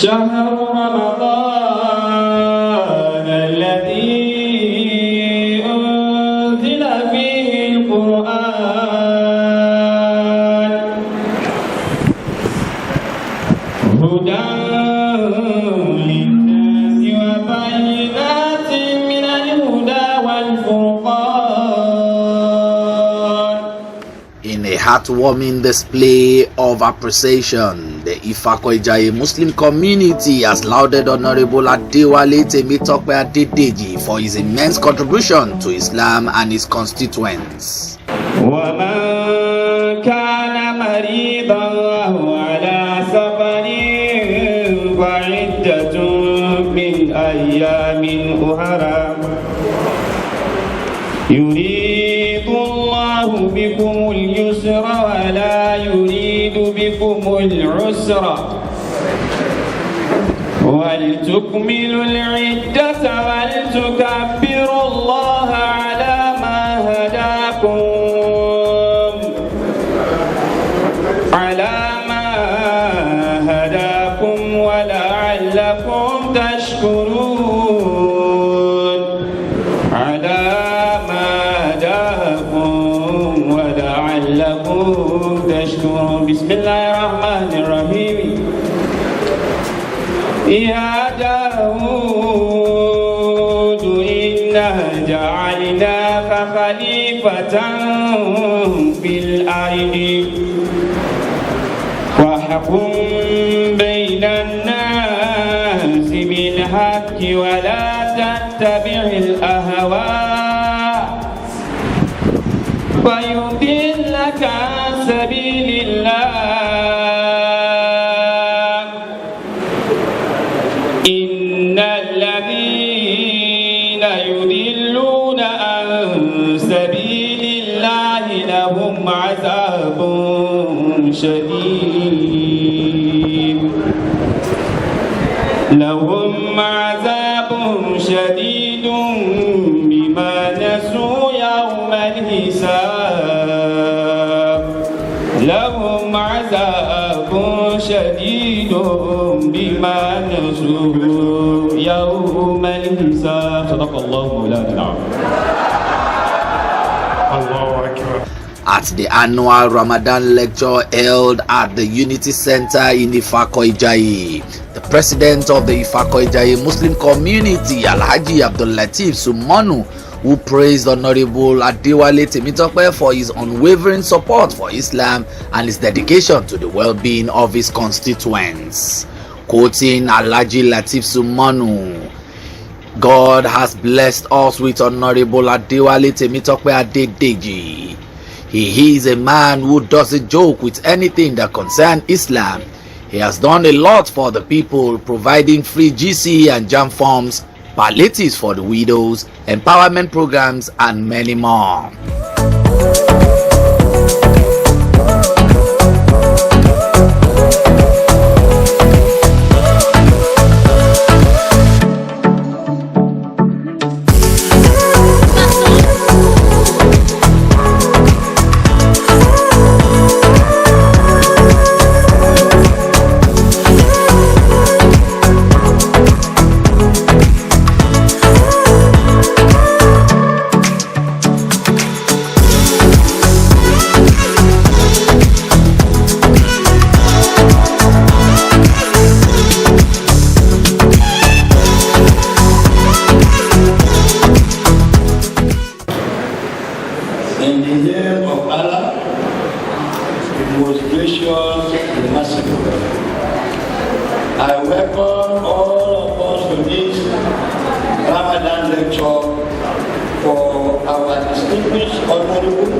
شهر رمضان الذي أنزل فيه القرآن هدى للناس وبينات من الهدى والفرقان. In a heartwarming display of appreciation, the Ifakoijaye Muslim community has lauded Honorable Adewale Temitope Adedeji for his immense contribution to Islam and his constituents. ومن كان مريضا أو على سفر فعدة من أيام أخرى يريد الله بكم اليسر ولا يريد بكم العسر ولتكملوا العدة ولتكبروا الله على ما هداكم ولعلكم تشكرون بسم الله الرحمن الرحيم يا داود إنا جعلناك خليفة في الأرض واحكم بين الناس بالحق ولا تتبع الأهواء فيضلك عن سبيل الله إن الذين يضلون عن سبيل الله لهم عذاب شديد بما نسوا يوم الحساب لهم عذاب شديد بما نسوا يوم الحساب صدق الله مولانا العظيم. At the annual Ramadan lecture held at the Unity Center in Ifakoijaye, the president of the Ifakoijaye Muslim community, Alhaji Abdul Latif Sumonu, who praised Honorable Adewale Temitope for his unwavering support for Islam and his dedication to the well-being of his constituents. Quoting Alhaji Latif Sumonu, God has blessed us with Honorable Adewale Temitope Adedeji. He is a man who doesn't joke with anything that concerns Islam. He has done a lot for the people, providing free GC and JAM forms, palliatives for the widows, empowerment programs, and many more. In the name of Allah, the most gracious and merciful, I welcome all of us to this Ramadan lecture for our distinguished Honorable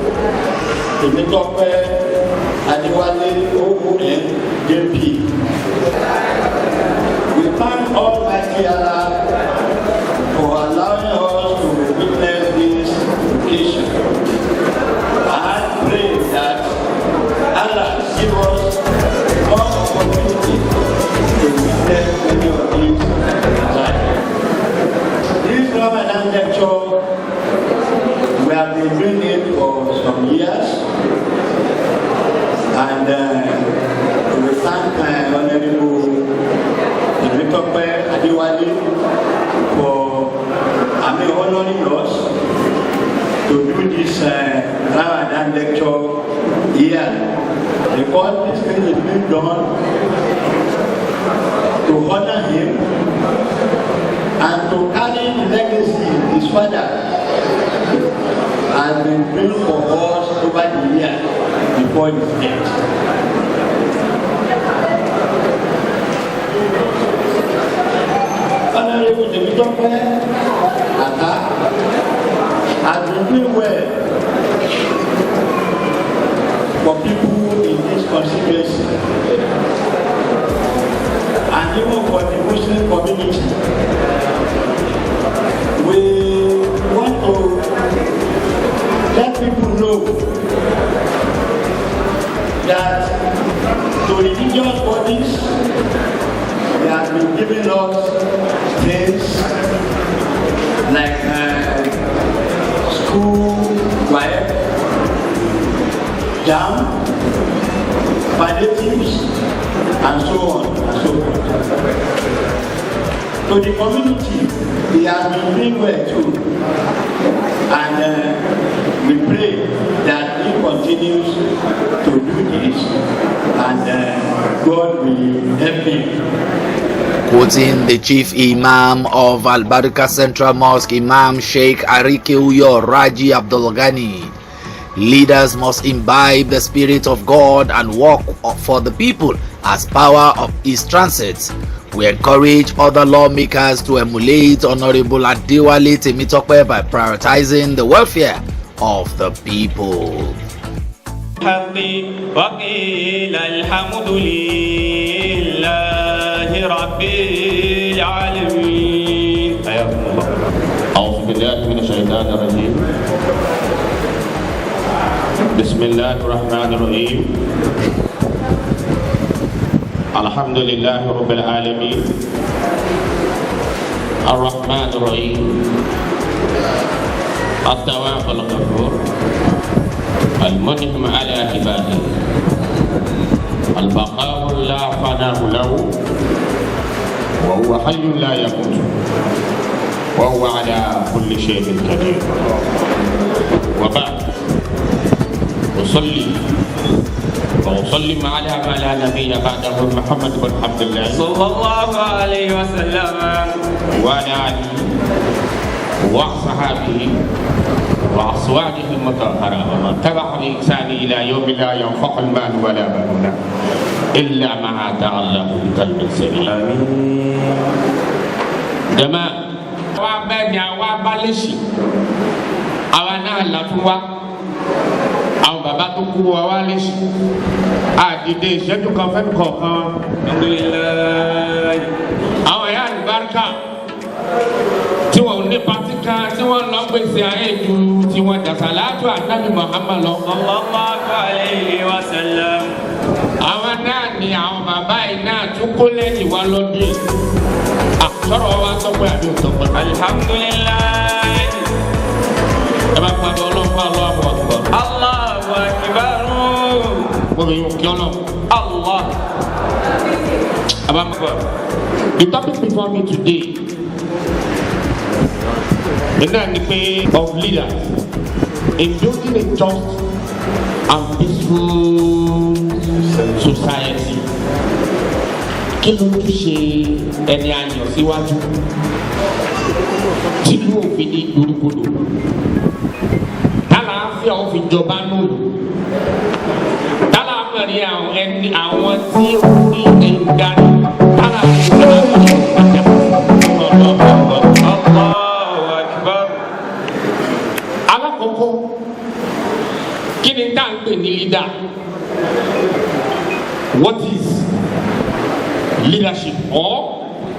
Temitope Adewale OON JP. We thank Almighty Allah for allowing us to witness this occasion. I pray that Allah give us more opportunity to witness many of these life. This Ramadan lecture, we have been doing it for some years, and we thank Honorable Ramadan lecture here, because this thing is being done to honor him and to carry the legacy his father has been doing for us over the years before his death. Honorable Temitope has been doing well for people in this constituency and even for the Muslim community. We want to let people know that to religious bodies, they have been giving us things like school wife, jam, palliatives, and so on and so forth. To the community, they have been doing well too, and we pray that he continues to do this, and God will help him. Quoting the chief imam of Al-Barika Central Mosque, Imam Sheikh Arike Uyo Raji Abdul Ghani, leaders must imbibe the spirit of God and work for the people as power of his transit. We encourage other lawmakers to emulate Honorable Adewale Temitope by prioritizing the welfare of the people. وقيل الحمد لله رب العالمين. أعوذ بالله من الشيطان الرجيم. بسم الله الرحمن الرحيم. الحمد لله رب العالمين الرحمن الرحيم التواب الغفور المنعم على عباده البقاء لا فناه له وهو حي لا يموت وهو على كل شيء قدير. وبعد أصلي وأسلم على ما لا نبي بعده محمد بن عبد الله صلى الله عليه وسلم وعلى آله وصحابه وأصواته المطهرة ومن تبع بإحسان إلى يوم لا ينفع المال ولا بنون إلا ما آتى الله بقلب سليم. آمين. جماعة وابني وابالشي أوانا لاتوا àwọn bàbá tó kú wa wá léṣe àdìde ìṣẹ́jú kan fẹ́ kọ̀ọ̀kan. àwọn ẹ̀yà àlùbáríkà tí wọ́n ní pàtí kan tí wọ́n lọ gbèsè ayé ju tí wọ́n dàsàlátù ànábì Muhammad lọ. sallallahu alayhi wa sallam. àwọn náà ni àwọn bàbá yìí náà tún kó lẹ́yìn wa lọ́dún yìí. àsọ̀rọ̀ wa sọ́pẹ́ àbí òtọ́pẹ́. alihamudulilayi. ẹ bá pàdé ọlọ́pàá Allahu Akbar. Allahu Akbar. Wọ́n yóò kí ọlọ́. Allah. The topic before me today is of leaders in building a just and peaceful society. Kí ló tún ṣe ẹni àyàn síwájú tí ló fi ní gbòdògbòdò? Tálàáfíà ó fi jọba lóru. Tálàáfíà rí àwọn tí ó rí ẹ̀ńdarí. Tálàáfíà ó fi jọba alákọ̀ọ́kọ́ kí ni tá à ń pè ní leader? What is leadership? Or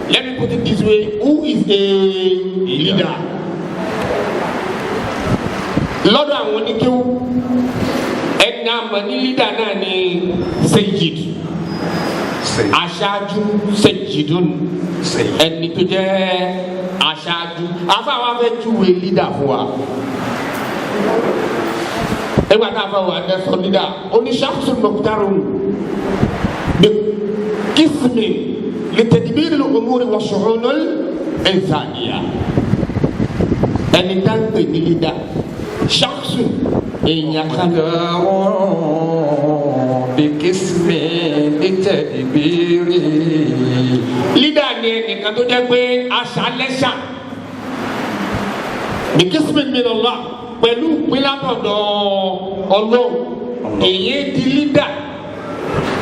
let me put it this way, who is a leader? Lọ́dọ̀ àwọn oníkéwú ẹni àmọ́ ní leader náà ni Sayyid, aṣáájú, Sayyidun, ẹni tó jẹ́ aṣáájú. Afáwọn afẹ́ júwe leader fún wa. Ẹgbà tá a fẹ́ wà ní ẹ̀sọ́ leader oníṣàkóso mọ̀kútàrún bí kìsìmì lè tẹ̀dìbìrì l'umuri wa shu'unil insaniya. Ẹni tá ń pè ní leader ṣàkóso èèyàn kan bikismi litadbiri. leader ni ẹnìkan tó jẹ́ pé aṣálẹ́ṣà bikismi minallah pẹ̀lú pínlátọ̀dọ̀ ọlọ́run èyí di leader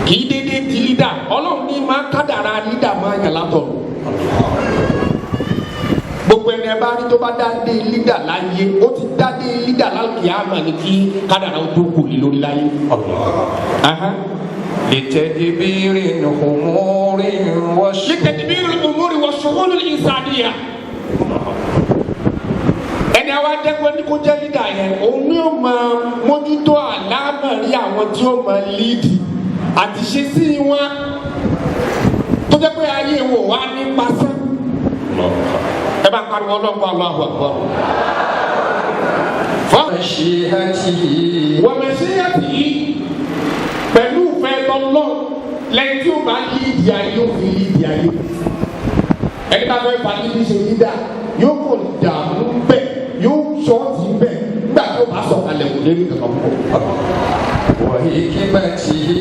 kì í dédé di leader ọlọ́run ní máa kádàrá leader máa yàn látọ̀ gbogbo ẹni ẹ bá rí tó bá dá dé leader láyé ó ti dá dé leader lálùkìyámà ní kí kádàrá ó tó kù lé lórí láyé. litadbiri al-umuri wash-shughul al-insaniyya. ẹni àwa jẹ́pẹ́ ní kó jẹ́ leader yẹn òun ni ó máa mójútó àlámọ̀rí àwọn tí ó máa lead àti ṣe sí wọn tó jẹ́ pé ayé wò wá ní pásán. ẹ bá pariwo ọlọ́pàá Allahu Akbar. Mashiatihi. Wa mashiatihi pẹ̀lú ìfẹ́ tọ́lọ́ lẹ́yìn tí ó bá lídìí ayé ó fi lídìí ayé. ẹni bá fẹ́ fà lídìí ṣe lídà yóò kò dààmú bẹ́ẹ̀ yóò ṣọ́ọ̀tì bẹ́ẹ̀ nígbà tí ó bá sọ̀kalẹ̀ kò lérí kankan pọ̀. Wa hikmatihi.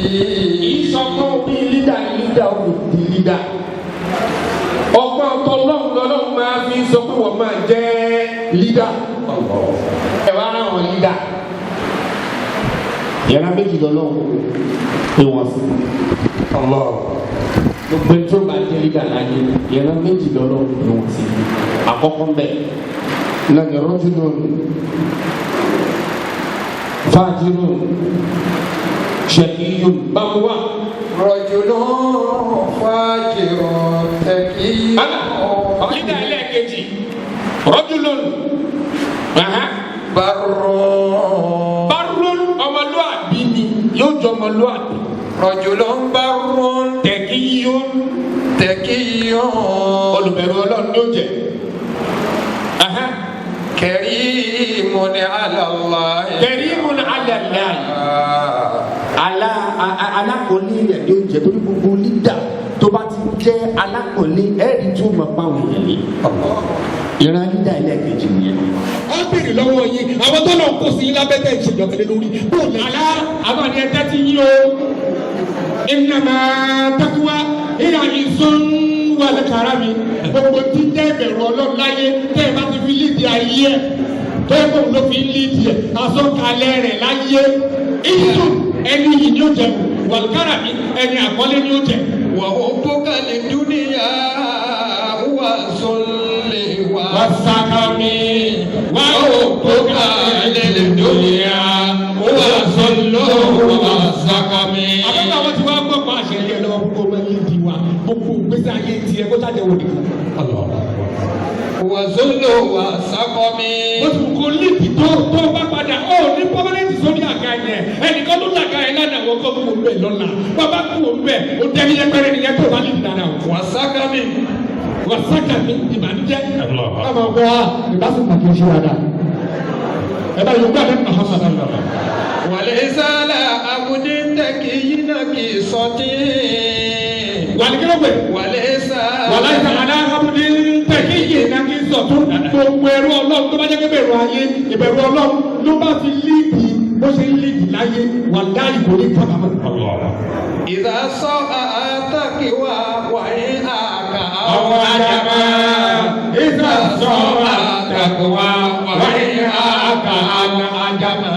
ìṣọ̀kan bí lídà ó di lídà. ọgbọ́n tọ́lọ́hùn lọ́lọ́hùn máa fi sọ pé wọ́n máa jẹ́ lídà. ẹ wá rán wọn lídà. yàrá méjì lọ́lọ́hùn pé wọ́n sí. gbogbo tó bá jẹ́ lídà láyé yàrá méjì lọ́lọ́hùn pé wọ́n sí. àkọ́kọ́ bẹ́ẹ̀ lọ́nà rọ́júlọ́ fàájúlọ́ ṣèkíyù báwo Rajulun fajirun taqiyyun. lídà ẹlẹ́ẹ̀kejì rọ́júlọ́ barun ọmọlúwàbí ni yóò jọ ọmọlúwàbí. Rajulun barrun taqiyyun olùbẹ̀rù Ọlọ́run ló jẹ́. karimun ala Allah. karimun ala Allah. alákòólé rẹ̀ ló jẹ́ torí gbogbo lídà tó bá ti jẹ́ alákòólé ẹ̀rí tó mọ̀ páwọn èèyàn ní. ìran lídà ẹlẹ́ẹ̀kejì nìyẹn. ó bèrè lọ́wọ́ yín àwọn tó lọ kó sí yín lábẹ́tẹ̀ ìṣèjọba lórí bóòlù àlá àwọn àni ẹja ti yín o. innama taqwa hiya izzun wal karami. gbogbo tí jẹ́ ìbẹ̀rù Ọlọ́run láyé tẹ́ ẹ bá ti fi lídìí ayé ẹ̀ tó ẹ kóun ló fi lídìí ẹ̀ àsọkalẹ̀ rẹ̀ láyé. ìṣù ẹni yìí ni ó jẹ wal karami ẹni àkọlé ni ó jẹ. Wa hubbuka lid-dunya huwa zulli wasakami wa hubbuka lid-dunya huwa zullu wasakami. àbẹ̀tẹ̀ àwọn tí wọ́n gbọ́ pa àṣẹ yẹn lọ́wọ́ gbogbo ọmọ yìí di wa gbogbo gbèsè ayé tiẹ̀ kó sáà jẹ́ wò nìkan. huwa zullu wasakami. ó ti kó líìkì tó bá padà ó ní pọ́mẹ́lẹ́tì sórí àga yẹn ẹnìkan ló làga yẹn lánàá wọ́n kọ́ fún òun lọ́la bàbá kú òun bẹ́ẹ̀ ó dẹ́bi yẹn pẹ́rẹ́ nìyẹn tó bá lè dára o. wasakami. wasakami ìbànújẹ́. ọmọ ọgbẹ́ wa ìbáṣe pàtó ṣe wà dáa ẹ bá yóò gbàdé Muhammad sallallahu. walaysa ala abudin takiyyin qisati. wàlíkẹ́lẹ́gbẹ̀. walaysa aláhàbùdí tẹ̀kíyè náà kí n sọ tó gbogbo ẹrú Ọlọ́run tó bá jẹ́ kébèrú ayé ìbẹ̀rù Ọlọ́run ló bá fi líìdì bó ṣe ń líìdì láyé wà láyé kò ní kábàámọ̀. idha sa'a taqwa wa in aka àwọn àjàmá ìgbà sọ àtàkùwà wà ní àkà àjàmá.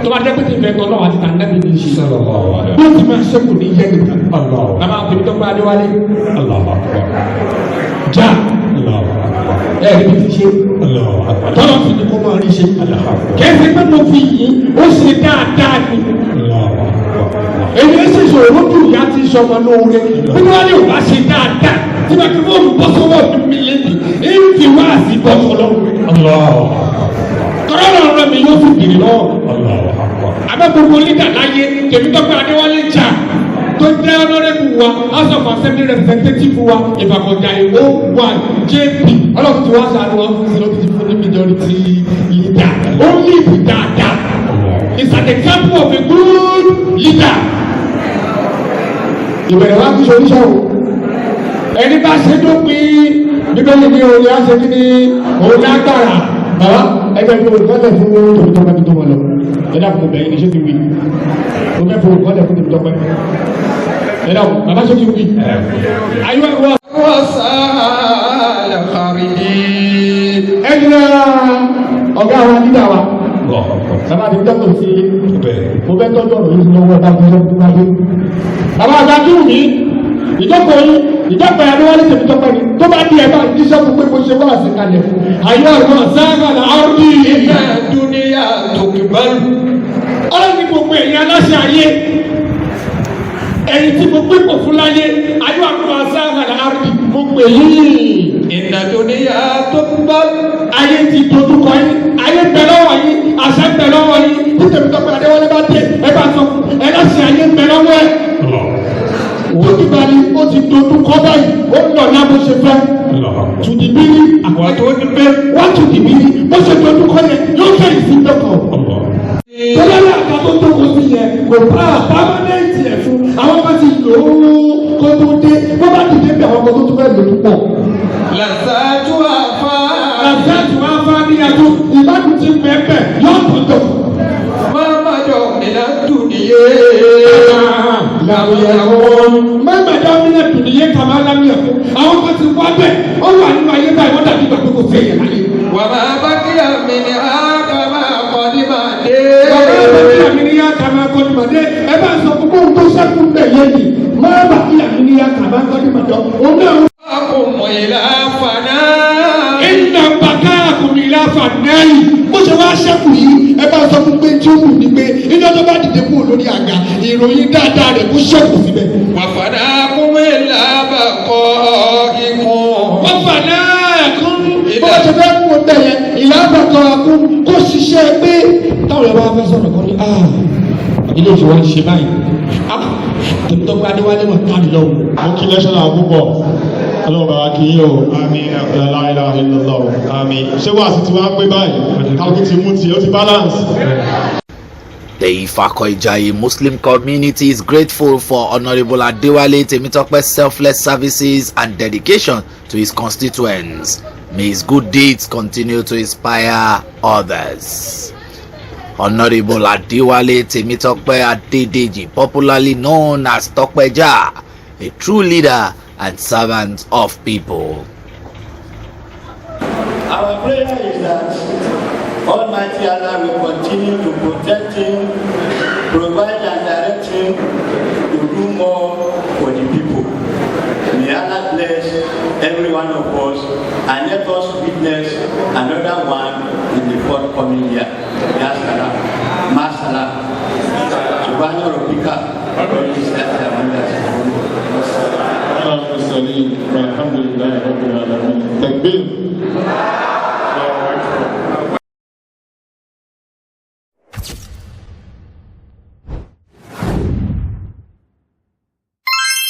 tó bá jẹ́ pé tí ìfẹ́ tọ́ náà àti tàǹdàbí ní ìṣe yóò ti máa ṣẹ́kù ní yẹ́ nìkan. bàbá Temitope Adewale já ẹ̀rí ti ṣe tọ́lọ̀ sì ni kó máa rí ṣe kẹ́sì pé mo fi yìí ó ṣe dáadáa ni èyí ẹ ṣe ṣòro jù ìyá ti sọmọ lóore bí wọ́n lè wá ṣe dáadáa tí wọ́n ti fóònù bọ́ sọ́wọ́ mi lẹ́nu èyí fi wá sí bọ́ fọlọ́run tọ́lọ̀ rẹ̀ mi yóò fi bìrì lọ́wọ́ abẹ́ gbogbo lídà láyé Temitope Adewale jà tó jẹ́ honorable wa house of assembly representative wa ìfàkọ̀jà ìwó wa JP ọlọ́run tí wọ́n ṣàánú wọn fún sílọ́ọ̀tì tí fún ní majority leader ó lead dáadáa is an example of a good leader. ìbẹ̀rẹ̀ wa fi ṣoríṣẹ́ o ẹni bá ṣe tó pín bíbélì ní orí aṣèkí ní òun lágbára ẹgbẹ́ ìgbẹ́ olùkọ́lẹ̀ fún Temitope tó wọn lọ ẹ dàpọ̀ kò bẹ̀yìn ní ṣé ti wí o fẹ́ fowó kọ́lẹ̀ fún Temitope ẹ dàpọ̀ bàbá ṣé ti wí. ayé wa وسال خارجي ẹ jìnnà ọ̀gá wa nígbà wa bàbá Temitope sí mo fẹ́ tọ́jú ọ̀rọ̀ yìí lọ́wọ́ bá fi lọ́wọ́ bá dé. bàbá àgbà kí wù mí ìjọpọ̀ yìí ìjọpọ̀ Adéwálé Temitope ni tó bá di ẹ̀bá ìdíṣẹ́ fún pé mo ṣe wá àṣekalẹ̀ fún ayé ọ̀rọ̀ sáàgà làárọ̀ yìí. إن الدنيا تقبل ọlọ́run ní gbogbo ẹ̀yin aláṣẹ ayé ẹ̀yin tí mo gbé pọ̀ fún láyé ayé àkùrọ̀ sáàgà làárọ̀ yìí gbogbo èyí. إن الدنيا تقبل ayé ti dojú kọ yín ayé bẹ lọ́wọ́ yín àṣẹ bẹ lọ́wọ́ yín bí Temitope Adéwálé bá dé ẹ bá sọ fún ẹ láṣẹ ayé bẹ lọ́wọ́ ẹ. ó ti bá ní ó ti dojú kọ báyìí ó ń lọ ní abó ṣe fẹ́ tùdìbírí àwọn tó ti bẹ wọ́n tùdìbírí bó ṣe dojú kọ yẹn yóò fẹ́ ìsìn dọ́kọ̀. tọ́lá àgbà tó tó kó sí yẹn kò bá àbámẹ́ǹtì ẹ̀ fún àwọn kan ti lò ó kó tó dé bó bá dìde bí àwọn kan tó tún fẹ́ lò ó pọ̀. لذاتها àtẹ̀tù wá fá níyàtọ̀ ìbádùn ti bẹ̀ẹ̀bẹ̀ yóò tọ̀tọ̀. ما مدى من الدنيا làwùyẹ̀wò mẹ́gbẹ̀dá mílẹ̀ tòníyé kàmá lámìyẹ̀wò àwọn kan ti wá bẹ̀ ó wà nínú ayé báyìí wọ́n dàbí ìgbà pé kò fẹ́ yẹn láyé. وما بقي منها كما قدم bàbá bàbí àmìníyà kàmá kọ́dìmọ̀dé ẹ bá sọ fún kóhun tó sẹ́kù bẹ̀ yé yìí má bàbí àmìníyà kàmá kọ́dìmọ̀dé òun náà. أقم إلى فناء ìnà bàtà àkùnrin fànáyì bó ṣe wá ṣẹ́kù yìí ẹ bá sọ fún pé tí ó wù ní pé iná tó bá dìde kúrò lórí àga ìròyìn dáadáa rẹ̀ kó ṣẹ́kù síbẹ̀. وفناكم إلا بقائكم wọ́n fà náà kún bó ṣe fẹ́ kú ọbẹ̀ yẹn ìlànà kan kún kó ṣiṣẹ́ pé táwọn ẹ̀rọ afẹ́ sọ̀rọ̀ kan ní ilé ìfowó ṣe báyìí Temitope Adéwálé mọ̀ káàdì lọ́wọ́. mo kí lẹ́sọ̀nà púpọ̀ ọlọ́run bàbá kì í o àmín la ilaha illallah àmín ṣé wàá sì ti wá pé báyìí kálukú ti mú tiẹ̀ ó ti balance. The Ifako Ijayi Muslim community is grateful for Honorable Adewale Temitope's selfless services and dedication to his constituents. May his good deeds continue to inspire others. Honorable Adewale Temitope Adedeji, popularly known as Topeja, a true leader and servant of people. Our prayer is that Almighty Allah will continue to protect him, provide and direct him to do more for the people. May Allah bless every one of us and let us witness another one in the forthcoming year. Ya Salam, Ma Salam, Subhanahu Rabbika, Rabbil Izzati Amma Yasifun. alhamdulillah